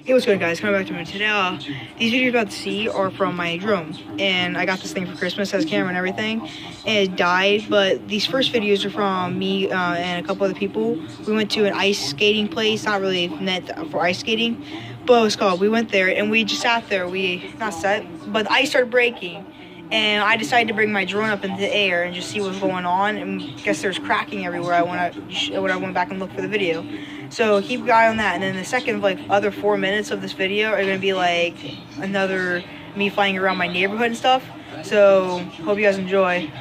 Hey, what's good, guys? Coming back to me today. These videos you're about to see are from my drone, and I got this thing for Christmas, has camera and everything, and it died. But these first videos are from me and a couple other people. We went to an ice skating place, not really meant for ice skating, but it was called. We went there and we just sat there. But the ice started breaking, and I decided to bring my drone up into the air and just see what's going on. And I guess there's cracking everywhere when I went back and looked for the video. So keep an eye on that. And then the second, other 4 minutes of this video are gonna be like another me flying around my neighborhood and stuff. So hope you guys enjoy.